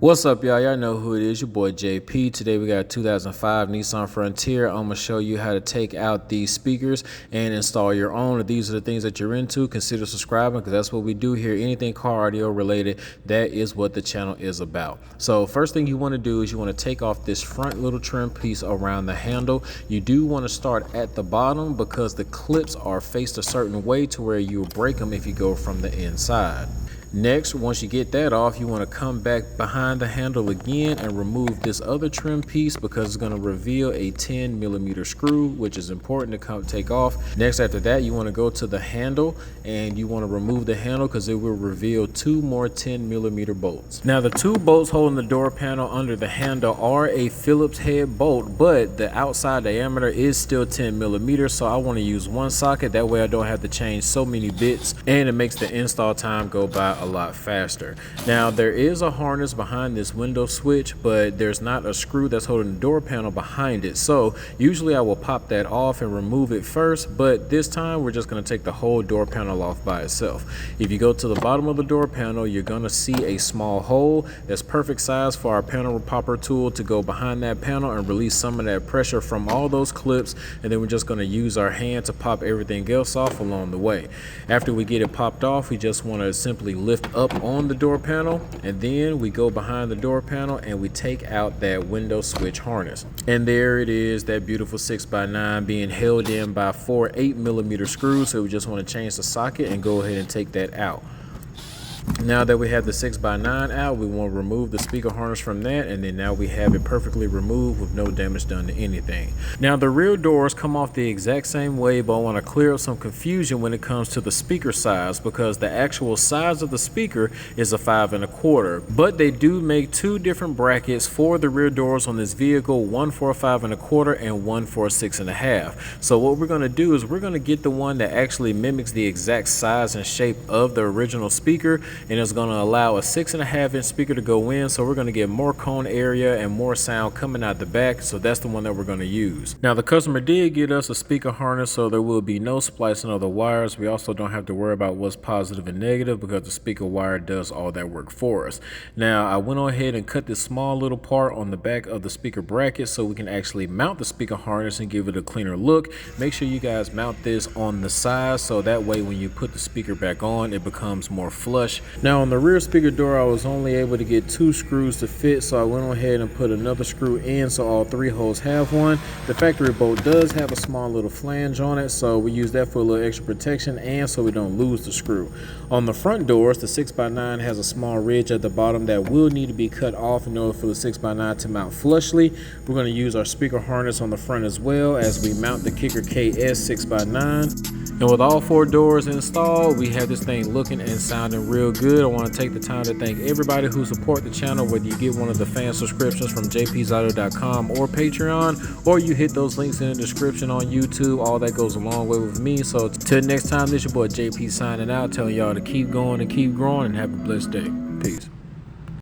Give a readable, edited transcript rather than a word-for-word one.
What's up, y'all? Y'all know who it is, your boy JP. Today we got a 2005 Nissan Frontier. I'm gonna show you how to take out these speakers and install your own. If these are the things that you're into, consider subscribing because that's what we do here. Anything car audio related, that is what the channel is about. So first thing you want to do is you want to take off this front little trim piece around the handle. You do want to start at the bottom because the clips are faced a certain way to where you'll break them if you go from the inside. Next, once you get that off, you want to come back behind the handle again and remove this other trim piece because it's going to reveal a 10mm screw, which is important to take off. Next, after that, you want to go to the handle and you want to remove the handle because it will reveal two more 10mm bolts. Now, the two bolts holding the door panel under the handle are a Phillips head bolt, but the outside diameter is still 10mm, so I want to use one socket. That way I don't have to change so many bits and it makes the install time go by a lot faster. Now, there is a harness behind this window switch, but there's not a screw that's holding the door panel behind it. So usually I will pop that off and remove it first, but this time we're just going to take the whole door panel off by itself. If you go to the bottom of the door panel, you're going to see a small hole that's perfect size for our panel popper tool to go behind that panel and release some of that pressure from all those clips, and then we're just going to use our hand to pop everything else off along the way. After we get it popped off, we just want to simply lift up on the door panel, and then we go behind the door panel and we take out that window switch harness. And there it is, that beautiful 6x9 being held in by four 8mm screws. So we just want to change the socket and go ahead and take that out. Now that we have the 6x9 out, we want to remove the speaker harness from that, and then now we have it perfectly removed with no damage done to anything. Now the rear doors come off the exact same way, but I want to clear up some confusion when it comes to the speaker size because the actual size of the speaker is a 5 1/4, but they do make two different brackets for the rear doors on this vehicle, one for a 5 1/4 and one for a 6 1/2. So what we're going to do is we're going to get the one that actually mimics the exact size and shape of the original speaker, and it's going to allow a 6 1/2 speaker to go in, so we're going to get more cone area and more sound coming out the back. So that's the one that we're going to use. Now the customer did get us a speaker harness, so there will be no splicing of the wires. We also don't have to worry about what's positive and negative because the speaker wire does all that work for us. Now I went on ahead and cut this small little part on the back of the speaker bracket so we can actually mount the speaker harness and give it a cleaner look. Make sure you guys mount this on the side so that way when you put the speaker back on, it becomes more flush. Now on the rear speaker door, I was only able to get 2 screws to fit, so I went on ahead and put another screw in so all 3 holes have one. The factory bolt does have a small little flange on it, so we use that for a little extra protection and so we don't lose the screw. On the front doors, the 6x9 has a small ridge at the bottom that will need to be cut off in order for the 6x9 to mount flushly. We're going to use our speaker harness on the front as well as we mount the Kicker KS 6x9. And with all 4 doors installed, we have this thing looking and sounding real good. I want to take the time to thank everybody who support the channel, whether you get one of the fan subscriptions from jpsauto.com or Patreon, or you hit those links in the description on YouTube. All that goes a long way with me. So till next time, this your boy JP signing out, telling y'all to keep going and keep growing and have a blessed day. Peace.